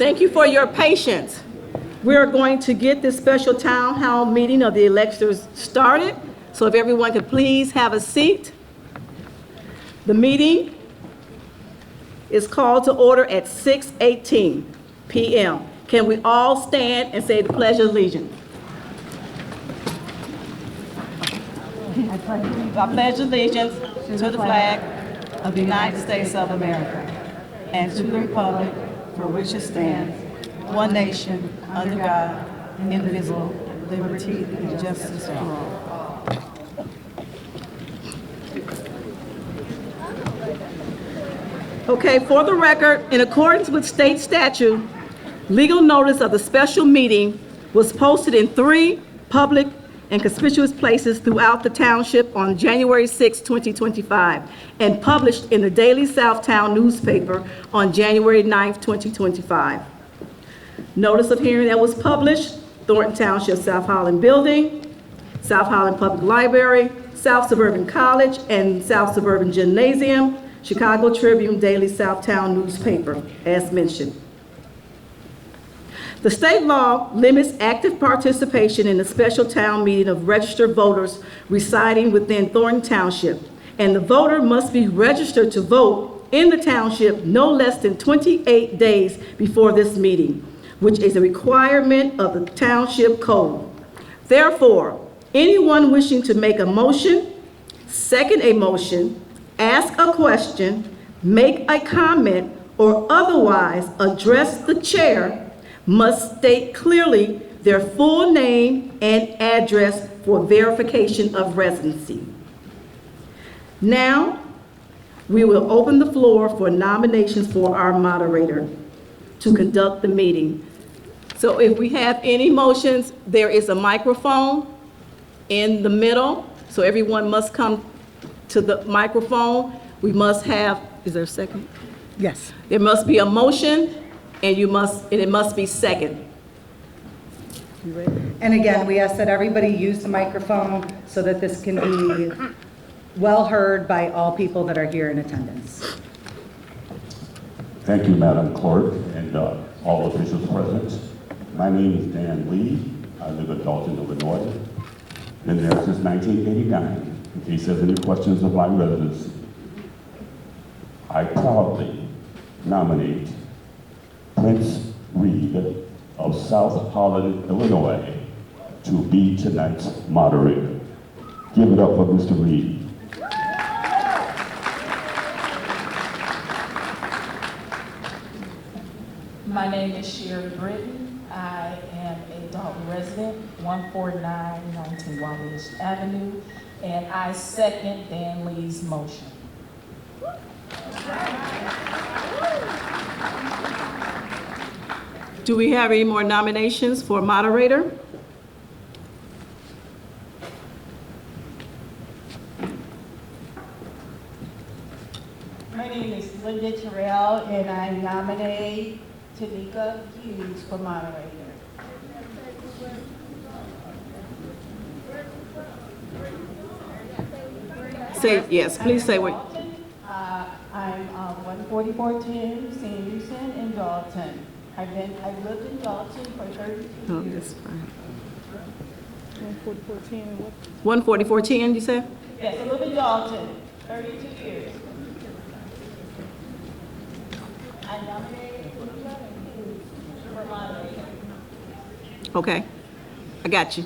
Thank you for your patience. We are going to get this special town hall meeting of the electors started. So if everyone could please have a seat. The meeting is called to order at 6:18 p.m. Can we all stand and say the Pledge of Allegiance? I pledge allegiance to the flag of the United States of America and to the republic for which it stands, one nation, under God, indivisible, liberty and justice for all. Okay, for the record, in accordance with state statute, legal notice of the special meeting was posted in 3 public and conspicuous places throughout the township on January 6, 2025, and published in the Daily Southtown newspaper on January 9, 2025. Notice of hearing that was published, Thornton Township South Holland Building, South Holland Public Library, South Suburban College, and South Suburban Gymnasium, Chicago Tribune Daily Southtown newspaper, as mentioned. The state law limits active participation in the special town meeting of registered voters residing within Thornton Township, and the voter must be registered to vote in the township no less than 28 days before this meeting, which is a requirement of the township code. Therefore, anyone wishing to make a motion, second a motion, ask a question, make a comment, or otherwise address the chair must state clearly their full name and address for verification of residency. Now, we will open the floor for nominations for our moderator to conduct the meeting. So if we have any motions, there is a microphone in the middle, so everyone must come to the microphone. We must have, is there a second? Yes. There must be a motion, and it must be second. You ready? And again, we ask that everybody use the microphone so that this can be well heard by all people that are here in attendance. Thank you, Madam Clerk, and all officials present. My name is Dan Lee. I live in Dalton, Illinois. Been there since 1989. In case there's any questions of my residence, I proudly nominate Prince Reed of South Holland, Illinois, to be tonight's moderator. Give it up for Mr. Reed. My name is Sherry Britton. I am a Dalton resident, 149 19 Wabash Avenue, and I second Dan Lee's motion. Do we have any more nominations for moderator? My name is Linda Terrell, and I nominate Tanika Hughes for moderator. Say yes, please say what. I'm 14410 Sanderson in Dalton. I've lived in Dalton for 32 Oh, years. that's fine. 14410 and what? 14410, you said? Yes, I live in Dalton, 32 years. I nominate Tanika Hughes for moderator. Okay, I got you.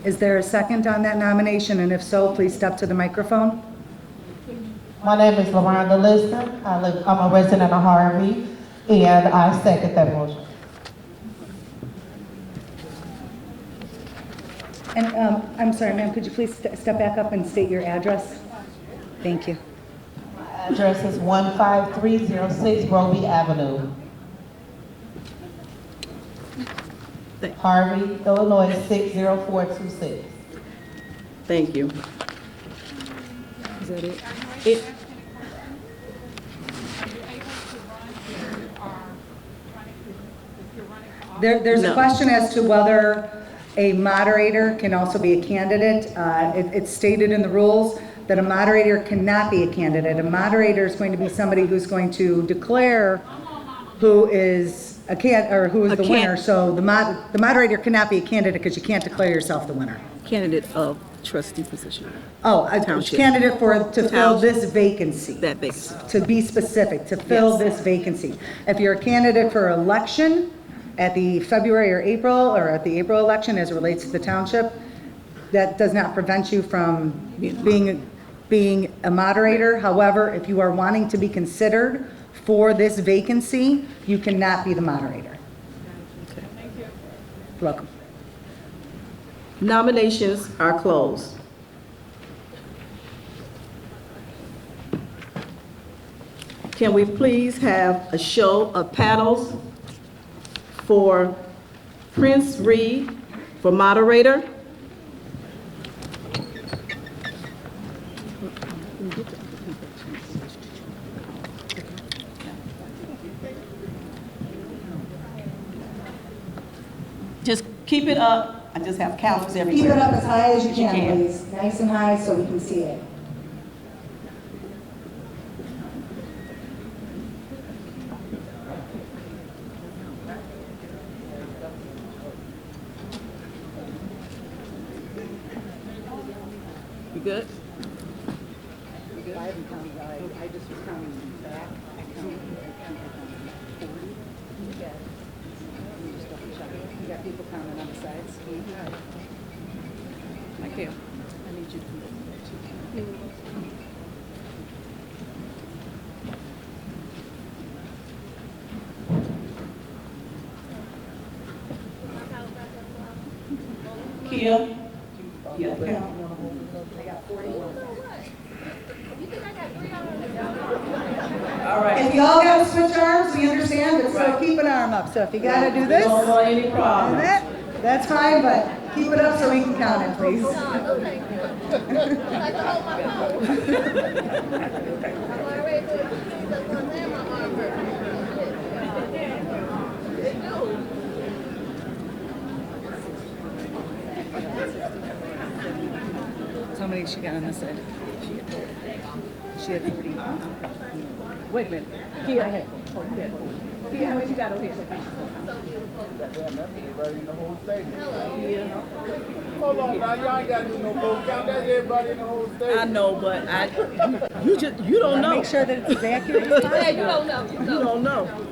Is there a second on that nomination? And if so, please step to the microphone. My name is LaRonda Lister. I'm a resident of Harvey, and I second that motion. And I'm sorry, ma'am, could you please step back up and state your address? Thank you. My address is 15306 Roby Avenue, Harvey, Illinois 60426. Thank you. Is that it? There's No. a question as to whether a moderator can also be a candidate. It's stated in the rules that a moderator cannot be a candidate. A moderator is going to be somebody who's going to declare who is who is the winner. So the moderator cannot be a candidate because you can't declare yourself the winner. Candidate of trustee position. Oh, a Township. candidate to fill Township. this vacancy. That vacancy. To be specific, to fill this vacancy. If you're a candidate for election at the February or April, or at the April election as it relates to the township, that does not prevent you from being a moderator. However, if you are wanting to be considered for this vacancy, you cannot be the moderator. Okay. You're welcome. Nominations are closed. Can we please have a show of paddles for Prince Reed for moderator? Just keep it up. I just have counters everywhere. Keep it up as high as you You can, can. please. Nice and high so we can see it. You good? I just was counting back. You got people counting on the sides. Thank you. I need you to do that too. Kia? Yeah, count. All right. If y'all got to switch arms, we understand, but still keep an arm up. So if you got to do this, Don't want any problems. that's fine, but keep it up so we can count it, please. How many she got on this side? She had 40. Wait a minute. Kia, ahead. Kia, what you got over here? Everybody in the whole stadium. Hold on now, y'all ain't got to do no vote count. That's everybody in the whole stadium. I know, but you don't know. Make sure that it's accurate. Yeah, you don't know. You don't know.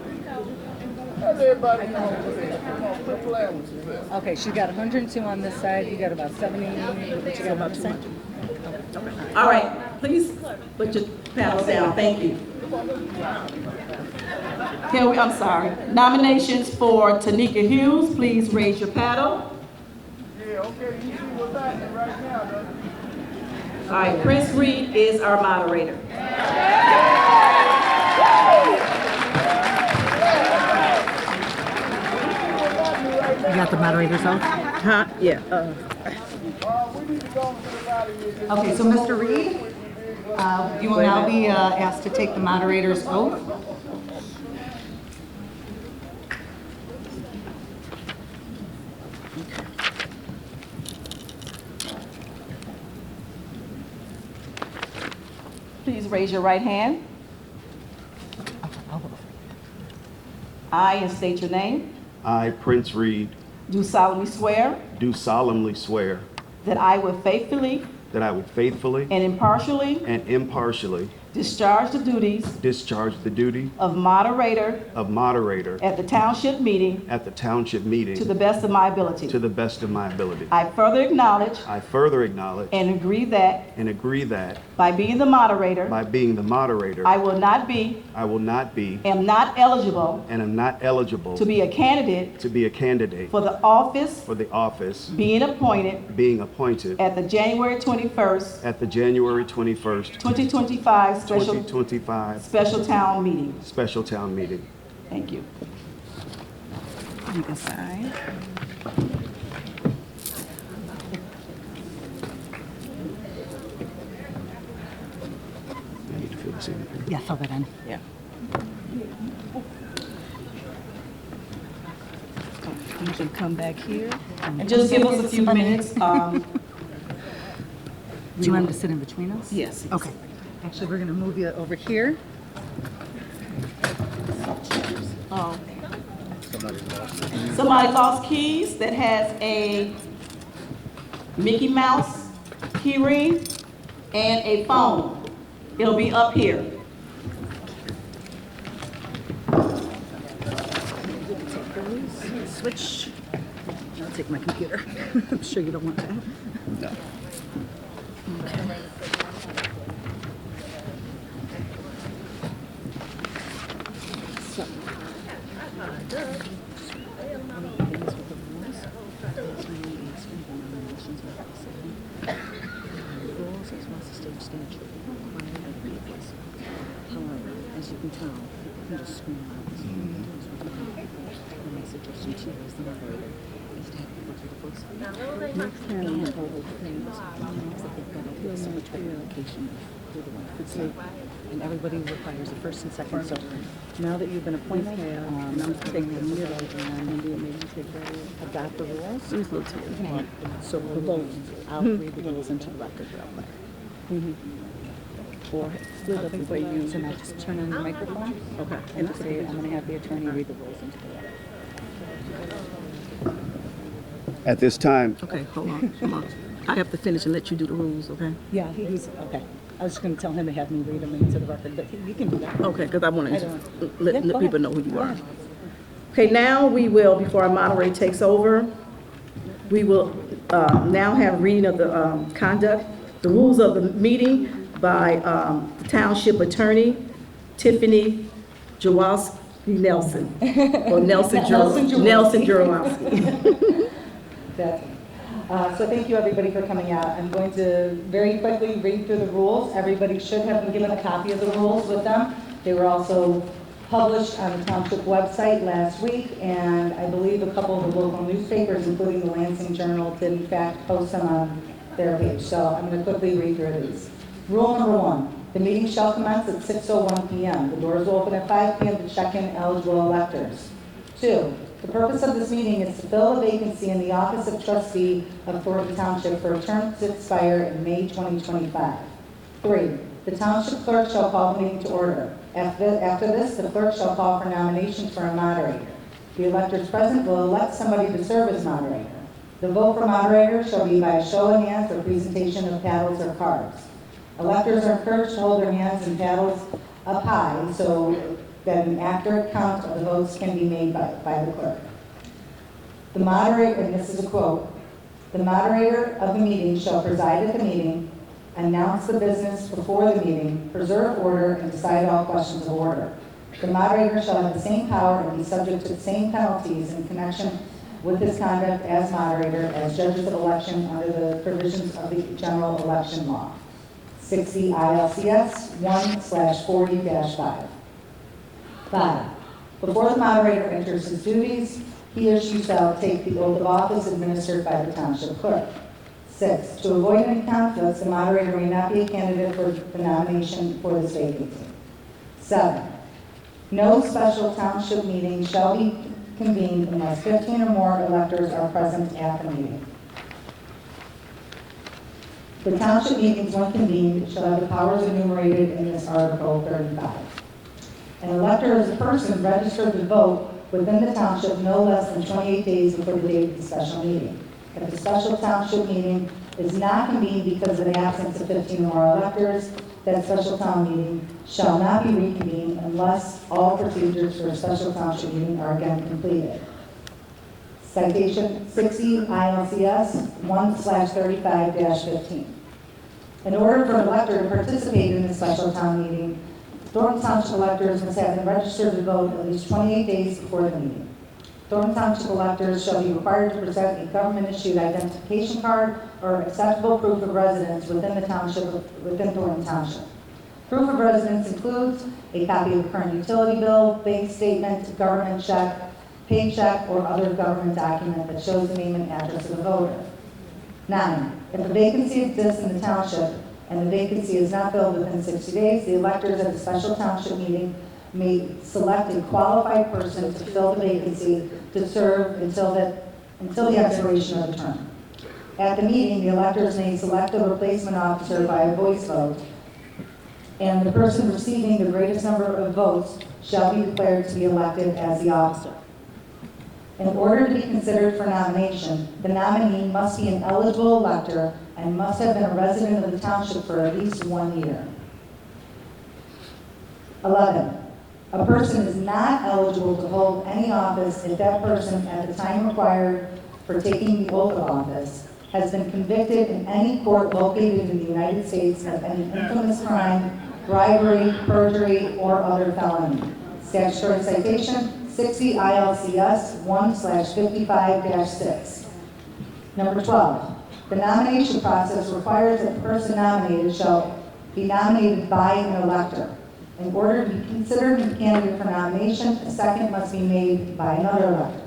That's everybody in the whole stadium. Come on, quit playing with yourself. Okay, she's got 102 on this side. You got about 70. What you got about 200? All right, please put your paddles down. Thank you. I'm sorry. Nominations for Tanika Hughes, please raise your paddle. Yeah, okay, you see what's happening right now, though. All right, Prince Reed is our moderator. You got the moderators off? Huh? Yeah. We need to go and get us out of here. Okay, so Mr. Reed, you will now be asked to take the moderator's oath. Please raise your right hand. I, and state your name, I, Prince Reed, do solemnly swear do solemnly swear that I will faithfully that I would faithfully and impartially and impartially discharge the duties discharge the duty of moderator of moderator at the township meeting at the township meeting to the best of my ability. to the best of my ability. I further acknowledge I further acknowledge and agree that and agree that by being the moderator, by being the moderator, I will not be, am not eligible and am not eligible to be a candidate to be a candidate for the office for the office being appointed being appointed at the January 21st, at the January 21st, 2025 2025 special town meeting. special town meeting. Thank you. You can sign. I need to fill this in. Yeah, fill that in. Yeah. You can come back here and just give us a few minutes. Do you want him to sit in between us? Yes. Okay. Actually, we're going to move you over here. Oh. Somebody lost keys that has a Mickey Mouse key ring and a phone. It'll be up here. Switch. I'll take my computer. I'm sure you don't want that. No. Okay. However, as you can tell, people can just scream out. My suggestion to you as the moderator is to have people do the voice. Next time I have all those things, that they've got to do so much better application of who the one could say. And everybody requires a first and second. So now that you've been appointed, I'm taking the middle and adopt the rules. So the vote, I'll read the rules into the record real quick. Or split up the way you. So now just turn on the microphone. Okay. And say, I'm going to have the attorney read the rules into the record. At this time, Okay, hold on. I have to finish and let you do the rules, okay? Yeah, he's, okay. I was just going to tell him to have me read them into the record, but you can do that. Okay, because I want I to don't- let Yeah, the go people ahead. know who you Go are. ahead. Okay, now we will, before our moderator takes over, we will now have reading of the conduct, the rules of the meeting by the township attorney, Tiffany Jaworski Nelson, or Nelson Jaworski. So thank you, everybody, for coming out. I'm going to very quickly read through the rules. Everybody should have been given a copy of the rules with them. They were also published on the township website last week, and I believe a couple of the local newspapers, including the Lansing Journal, did in fact post them on their page. So I'm going to quickly read through these. Rule number 1, the meeting shall commence at 6:01 p.m. The doors will open at 5 p.m. to check in eligible electors. 2, the purpose of this meeting is to fill a vacancy in the office of trustee of Thornton Township for a term to expire in May 2025. 3, the township clerk shall call the meeting to order. After this, the clerk shall call for nominations for a moderator. The electors present will elect somebody to serve as moderator. The vote for moderator shall be by a show of hands or presentation of paddles or cards. Electors are encouraged to hold their hands and paddles up high so that an accurate count of the votes can be made by the clerk. The moderator, and this is a quote, the moderator of the meeting shall preside at the meeting, announce the business before the meeting, preserve order, and decide all questions of order. The moderator shall have the same power and be subject to the same penalties in connection with his conduct as moderator as judges of election under the provisions of the general election law. 60 ILCS 1/40-5. 5. Before the moderator enters his duties, he or she shall take the oath of office administered by the township clerk. 6. To avoid any conflicts, the moderator may not be a candidate for the nomination for this vacancy. 7. No special township meeting shall be convened unless 15 or more electors are present at the meeting. The township meetings, when convened, shall have the powers enumerated in this Article 35. An elector is a person registered to vote within the township no less than 28 days before the date of the special meeting. If the special township meeting is not convened because of the absence of 15 or more electors, that special town meeting shall not be reconvened unless all procedures for a special township meeting are again completed. Citation 60 ILCS 1/35-15. In order for an elector to participate in the special town meeting, Thornton Township electors must have been registered to vote at least 28 days before the meeting. Thornton Township electors shall be required to present a government-issued identification card or acceptable proof of residence within the township, within Thornton Township. Proof of residence includes a copy of a current utility bill, bank statement, government check, paycheck, or other government document that shows the name and address of the voter. 9. If a vacancy exists in the township and the vacancy is not filled within 60 days, the electors at the special township meeting may select a qualified person to fill the vacancy to serve until the expiration of the term. At the meeting, the electors may select a replacement officer by a voice vote, and the person receiving the greatest number of votes shall be declared to be elected as the officer. In order to be considered for nomination, the nominee must be an eligible elector and must have been a resident of the township for at least 1 year. 11. A person is not eligible to hold any office if that person, at the time required for taking the oath of office, has been convicted in any court located in the United States of any infamous crime, bribery, perjury, or other felony. Statutory citation, 60 ILCS 1/55-6. Number 12, the nomination process requires that the person nominated shall be nominated by an elector. In order to be considered a candidate for nomination, a second must be made by another elector.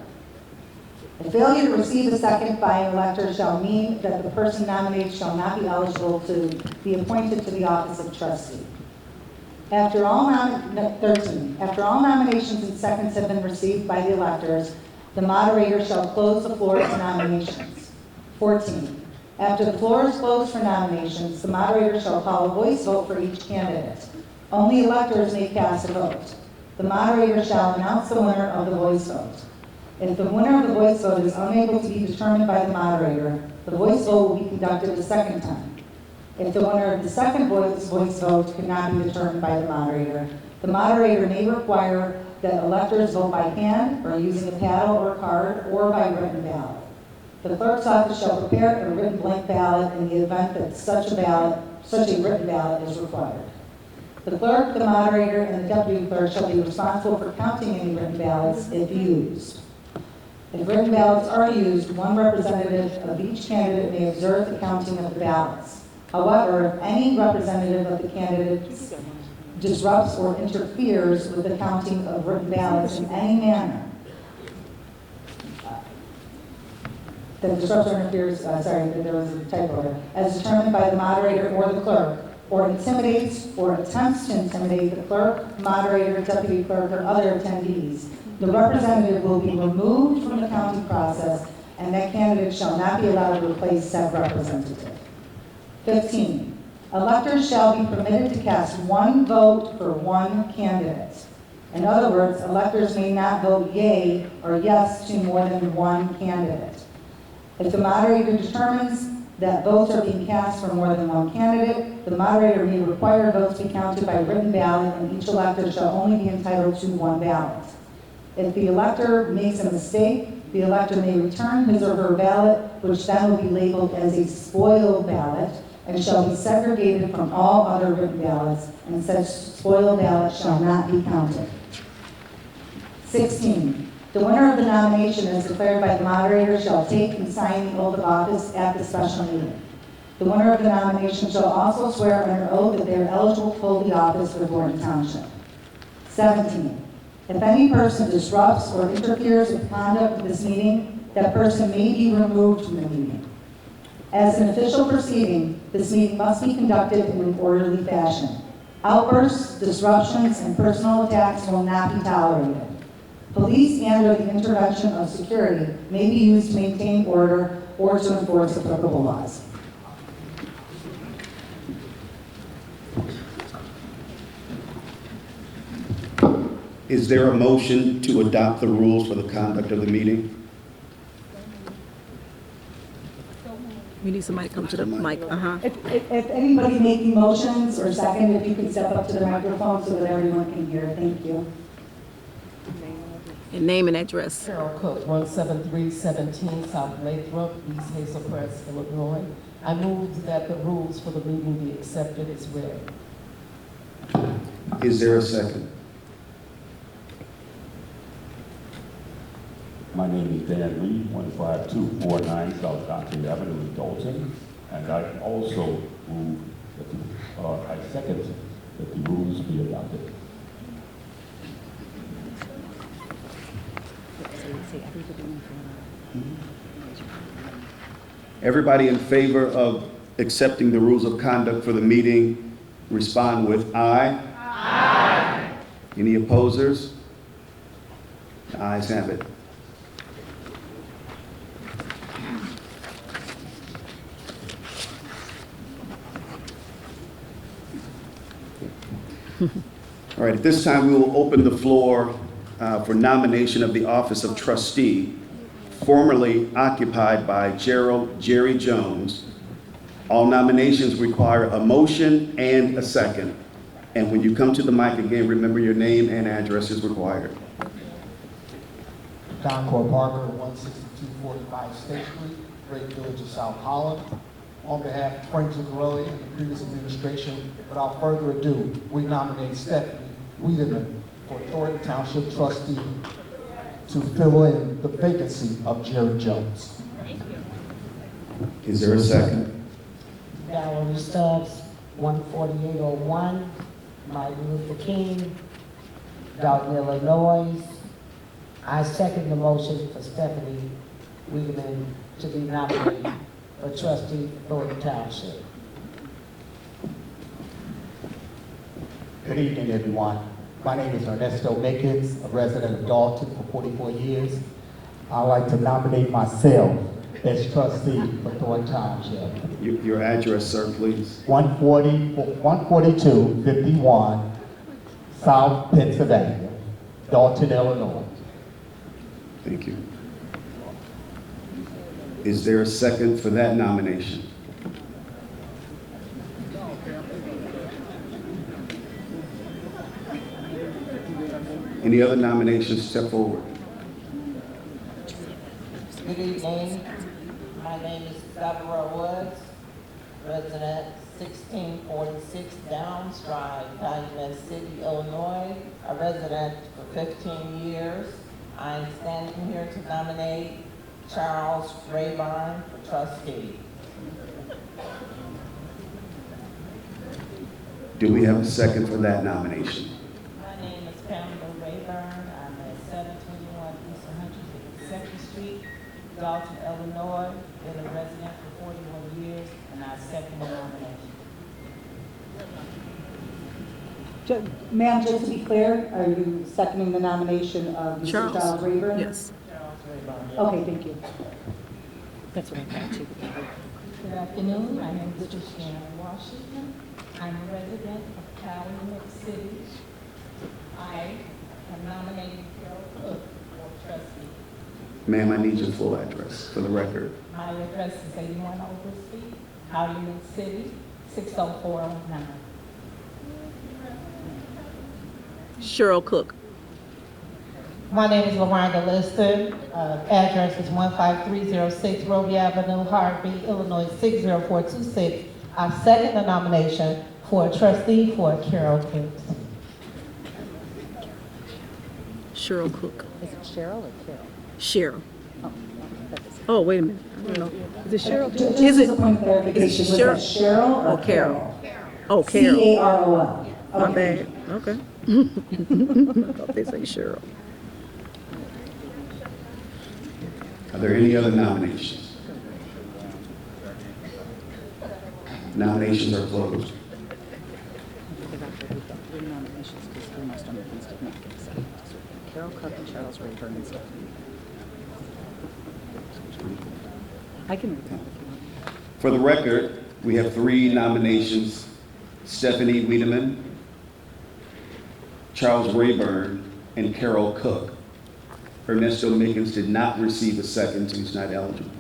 A failure to receive a second by an elector shall mean that the person nominated shall not be eligible to be appointed to the office of trustee. After all 13, after all nominations and seconds have been received by the electors, the moderator shall close the floor to nominations. 14, after the floor is closed for nominations, the moderator shall call a voice vote for each candidate. Only electors may cast a vote. The moderator shall announce the winner of the voice vote. If the winner of the voice vote is unable to be determined by the moderator, the voice vote will be conducted a second time. If the winner of the second voice vote cannot be determined by the moderator may require that electors vote by hand or using a paddle or card or by written ballot. The clerk's office shall prepare a written blank ballot in the event that such a written ballot is required. The clerk, the moderator, and the deputy clerk shall be responsible for counting any written ballots if used. If written ballots are used, one representative of each candidate may observe the counting of the ballots. However, if any representative of the candidates disrupts or interferes with the counting of written ballots in any manner, that disrupts or interferes, there was a typo there, as determined by the moderator or the clerk, or intimidates or attempts to intimidate the clerk, moderator, deputy clerk, or other attendees, the representative will be removed from the counting process, and that candidate shall not be allowed to replace said representative. 15, electors shall be permitted to cast one vote for one candidate. In other words, electors may not vote yea or yes to more than one candidate. If the moderator determines that votes are being cast for more than one candidate, the moderator may require votes be counted by written ballot, and each elector shall only be entitled to one ballot. If the elector makes a mistake, the elector may return his or her ballot, which then will be labeled as a spoiled ballot, and shall be segregated from all other written ballots, and such spoiled ballot shall not be counted. 16. The winner of the nomination, as declared by the moderator, shall take and sign the oath of office at the special meeting. The winner of the nomination shall also swear under oath that they are eligible to hold the office for Thornton Township. 17. If any person disrupts or interferes with conduct of this meeting, that person may be removed from the meeting. As an official proceeding, this meeting must be conducted in an orderly fashion. Outbursts, disruptions, and personal attacks will not be tolerated. Police and/or the intervention of security may be used to maintain order or to enforce applicable laws. Is there a motion to adopt the rules for the conduct of the meeting? We need somebody to come to the mic. If anybody making motions or second, if you could step up to the microphone so that everyone can hear. Thank you. And name and address. Carol Cook, 17317 South Lathrop, East Hazel Press, Illinois. I move that the rules for the meeting be accepted as read. Is there a second? My name is Dan Lee, 15249 South Suburban Avenue in Dalton, and I also move that I second that the rules be adopted. Everybody in favor of accepting the rules of conduct for the meeting, respond with aye. Aye. Any opposers? The ayes have it. All right, at this time, we will open the floor for nomination of the office of trustee, formerly occupied by Gerald Jerry Jones. All nominations require a motion and a second. And when you come to the mic again, remember your name and address is required. Concord Parker, 16245 State Street, Great Village of South Holland. On behalf of Frank Zuccarelli and the previous administration, without further ado, we nominate Stephanie Wiedeman for Thornton Township trustee to fill in the vacancy of Gerald Jones. Is there a second? Valerie Stubbs, 14801, Martin Luther King, Dalton, Illinois. I second the motion for Stephanie Wiedeman to be nominated for trustee for Thornton Township. Good evening, everyone. My name is Ernesto Mickens, a resident of Dalton for 44 years. I'd like to nominate myself as trustee for Thornton Township. Your address, sir, please. 14251 South Pennsylvania, Dalton, Illinois. Thank you. Is there a second for that nomination? Any other nominations? Step forward. Good evening. My name is Deborah Woods, resident 1646 Downs Drive, Calumet City, Illinois, a resident for 15 years. I'm standing here to nominate Charles Rayburn for trustee. Do we have a second for that nomination? My name is Pamela Rayburn. I'm at 721 East 152nd Street, Dalton, Illinois. Been a resident for 41 years, and I second the nomination. Ma'am, just to be clear, are you seconding the nomination of Mr. Charles Rayburn? Yes. Charles Rayburn. Okay, thank you. That's what I thought too. Good afternoon. My name is Christiana Washington. I'm a resident of Calumet City. I am nominating Gerald Cook for trustee. Ma'am, I need your full address for the record. My address is 81 Overstreet, Calumet City, 60409. Cheryl Cook. My name is LaWanda Liston. Address is 15306 Roby Avenue, Harvey, Illinois, 60426. I second the nomination for a trustee for Carol Cook. Cheryl Cook. Is it Cheryl or Carol? Cheryl. Oh, wait a minute. I don't know. Is it Cheryl? Just Is it? a point of clarification, was that Cheryl or Carol? Oh, Carol. C-A-R-O-L. My Okay. bad. Okay. I thought they say Cheryl. Are there any other nominations? Nominations are closed. Carol Cook and Charles Rayburn and stuff. I can read that. For the record, we have 3 nominations: Stephanie Wiedeman, Charles Rayburn, and Carol Cook. Ernesto Mickens did not receive a second, so he's not eligible.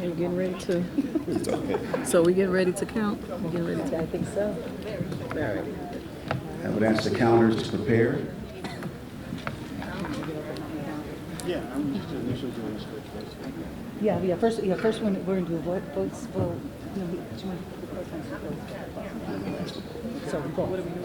We're getting ready to. It's okay. So we getting ready to count? We getting ready to? I think so. All right. I would ask the counters to prepare. Yeah, first one, we're going to do votes, vote. No, do you want to put the first one? So, vote. What are we doing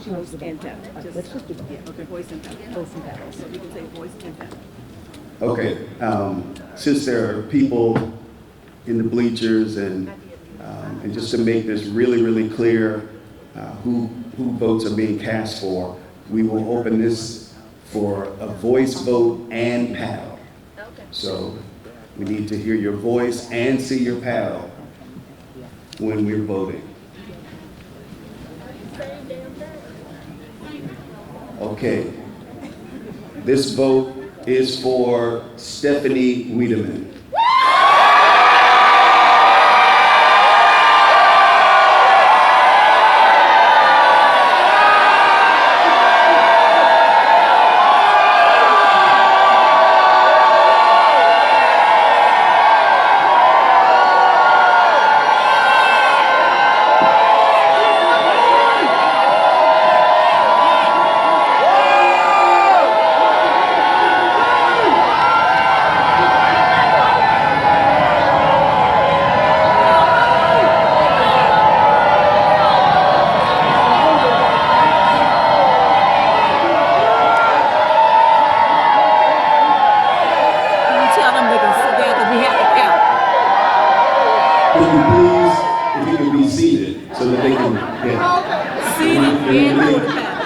Voice and tap. Let's just do it. Yeah, okay, voice and tap. Voice and tap. So we can say voice and tap. Okay, since there are people in the bleachers and just to make this really, really clear who votes are being cast for, we will open this for a voice vote and panel. So we need to hear your voice and see your panel when we're voting. Okay. This vote is for Stephanie Wiedeman.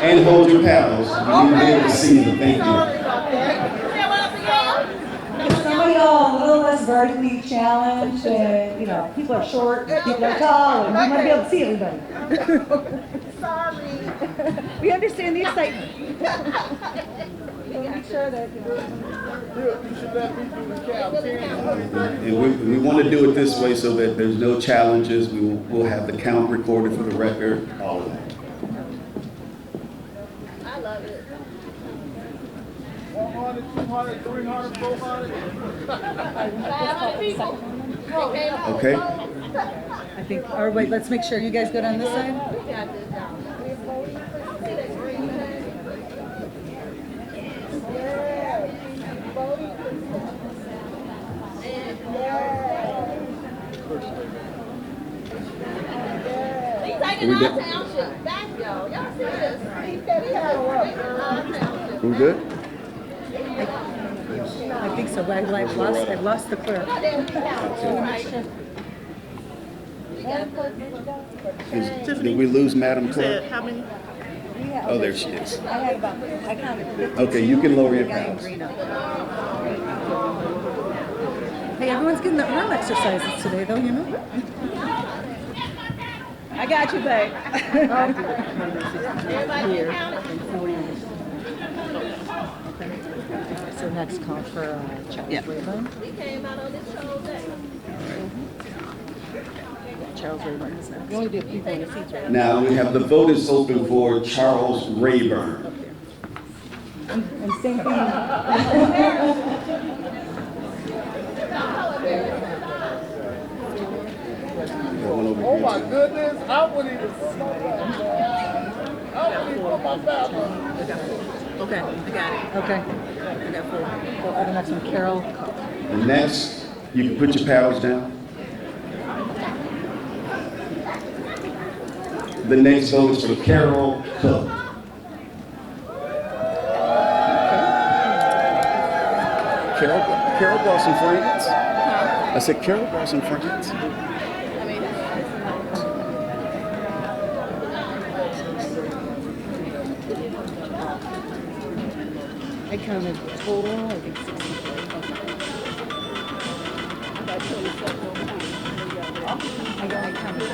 And hold your paddles. You need to be able to see them. Thank you. Some of y'all a little less vertically challenged, and people are short, and people are tall, and we want to be able to see everybody. Sorry. We understand the excitement. We'll make sure that And we want to do it this way so that there's no challenges. We'll have the count recorded for the record, all of that. 100, 200, 300, 400. 500 people. Okay. I think, or wait, let's make sure you guys go down this side. We good? I think so, but I've lost the clerk. Did we lose Madam Clerk? Said how many? Oh, there she is. I counted 15. Okay, you can lower your paddles. Hey, everyone's getting the arm exercises today, though, I got you, babe. Here. So next call for Charles Rayburn. We came out on this whole day. Charles Rayburn is next. You only did people in the seats, right? Now, we have the vote is open for Charles Rayburn. And same thing. Oh my goodness, I wouldn't even put my bathroom. Okay, I got it. Okay. I got 4. The next one, Carol. The next, you can put your paddles down. The next vote is for Carol Cook. Carol brought some friends. I said Carol brought some friends. I counted total, I think 64. I counted.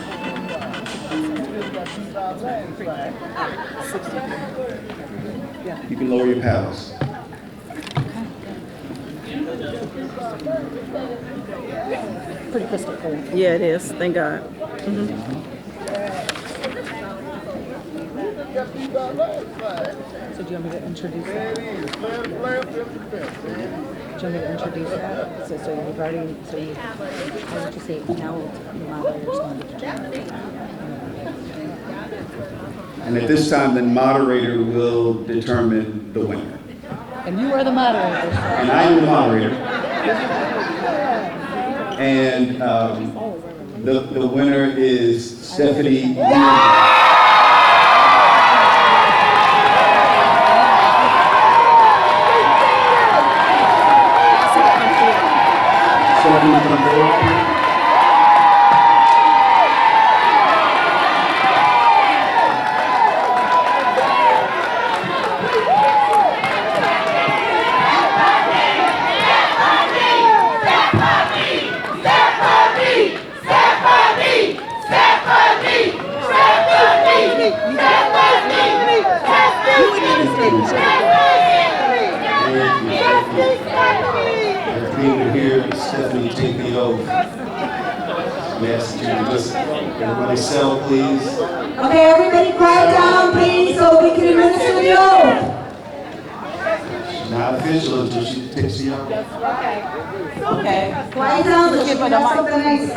You can lower your paddles. Pretty crystal clear. Yeah, it is. Thank God. So do you want me to introduce that? Do you want me to introduce that? So you've already, why don't you say now the moderator's going to determine. And at this time, the moderator will determine the winner. And you are the moderator. And I am the moderator. And the winner is Stephanie Wiedeman. Being here, Stephanie, take the oath. We ask that you just everybody settle, please. Okay, everybody quiet down, please, so we can administer the oath. She's not official until she takes the oath. Okay, quiet down, let's give her something nice.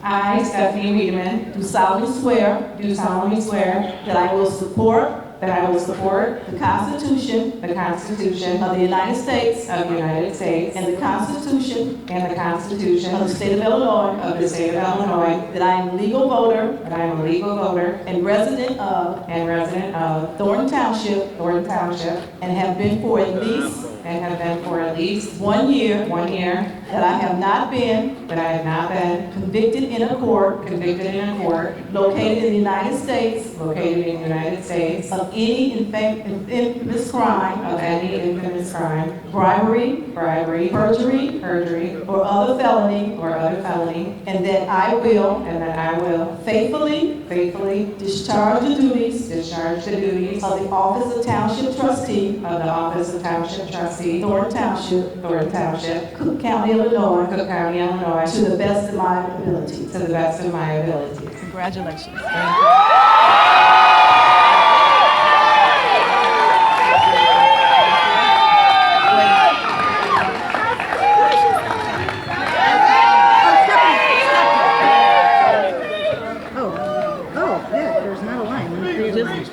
I, Stephanie Wiedeman, do solemnly swear that I will support the Constitution of the United States and the Constitution of the State of Illinois, that I am a legal voter and resident of Thornton Township, and have been for at least 1 year, that I have not been convicted in a court located in the United States of any infamous crime, bribery, perjury, or other felony, and that I will faithfully discharge the duties of the office of Township Trustee, Thornton Township, Cook County, Illinois, to the best of my ability. Congratulations.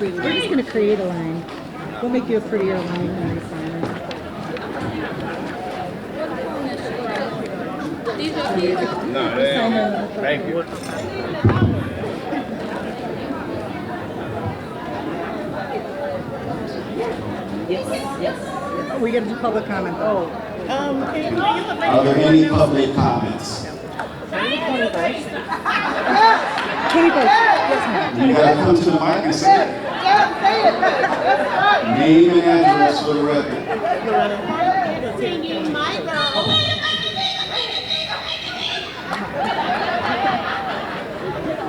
We're just going to create a line. We'll make you a prettier line when we sign it. No, thank you. Yes. We got to do public comment though. Are there any public comments? Katie Bush. Yes, ma'am. You gotta come to the mic and say it. Name and address for the record.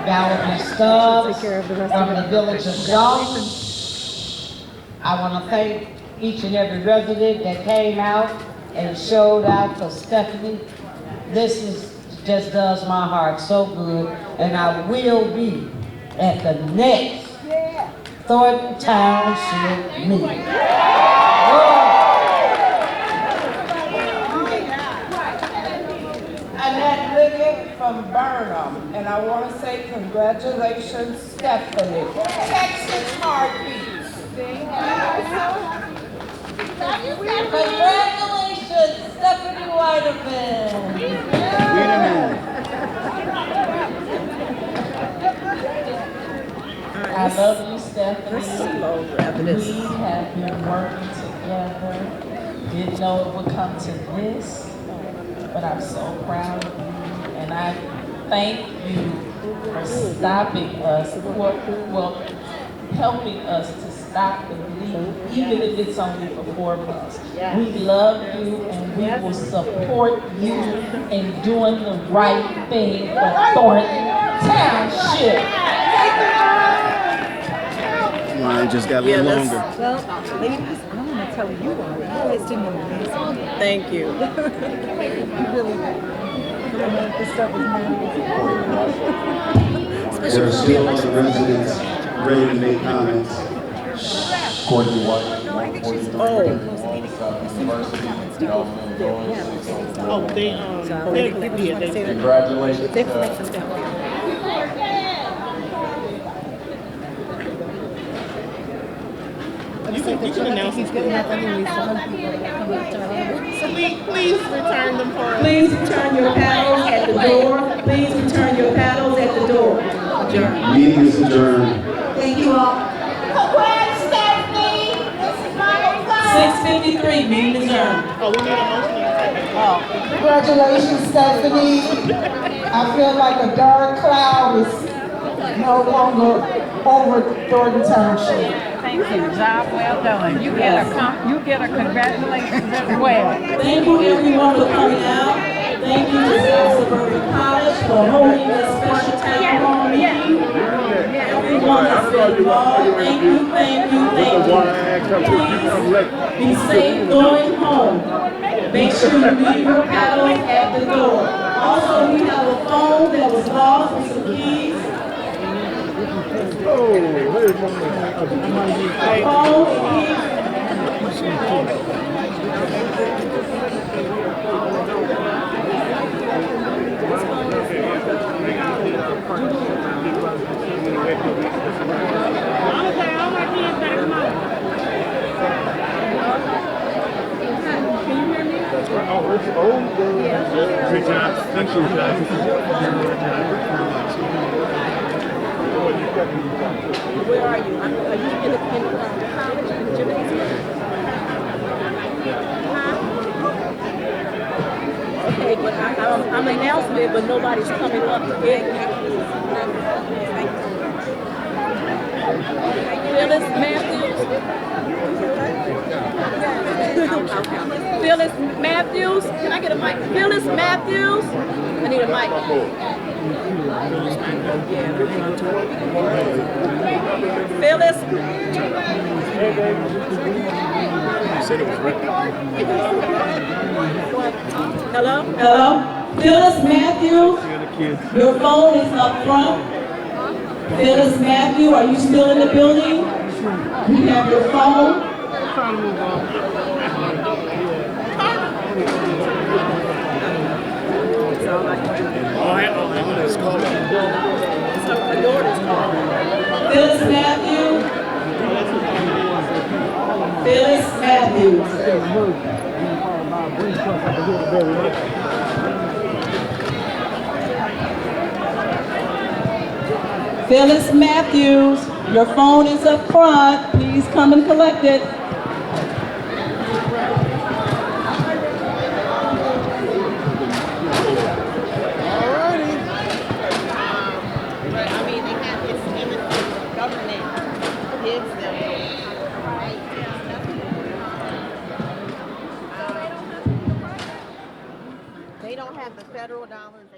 Valerie Stubbs from the village of Dalton. I want to thank each and every resident that came out and showed out for Stephanie. This just does my heart so good, and I will be at the next Thornton Township meeting. Annette Liggett from Burnham, and I want to say congratulations, Stephanie. Texas Heartbeats. Congratulations, Stephanie Wiedeman. I love you, Stephanie. We have been working together. Didn't know it would come to this, but I'm so proud of you, and I thank you for stopping us, helping us to stop the bleeding, even if it's only for 4 months. We love you, and we will support you in doing the right thing for Thornton Township. Mine just got a little longer. Well, ladies, I want to tell you all, you guys did amazing. Thank you. You really did. This stuff was amazing. There are still other residents ready to make comments. Courtney White, 143, University, Congratulations. You can announce he's getting up anyway, so Please return them for us. Please return your paddles at the door. Adjourned. Meeting is adjourned. Thank you all. Congrats, Stephanie. This is my 6:53, meeting adjourned. Oh, we need a motion. Congratulations, Stephanie. I feel like a dark cloud is no longer over Thornton Township. Thank you. Job well done. You get a congratulations as well. Thank you everyone for coming out. Thank you to South Suburban College for holding this special town hall meeting. Everyone has been involved. Thank you. Be safe going home. Make sure you leave your paddles at the door. Also, we have a phone that was lost with some keys. A phone and keys. Great job. Thank you. Where are you? Are you in the college, in the gymnasium? Okay, but I'm announcing it, but nobody's coming up to get Phyllis Matthews. Phyllis Matthews. Can I get a mic? Phyllis Matthews. I need a mic. Phyllis. Hello? Hello? Phyllis Matthews. Your phone is up front. Phyllis Matthews, are you still in the building? You have your phone. Phyllis Matthews. Phyllis Matthews. Phyllis Matthews, your phone is up front. Please come and collect it. They don't have the federal dollars.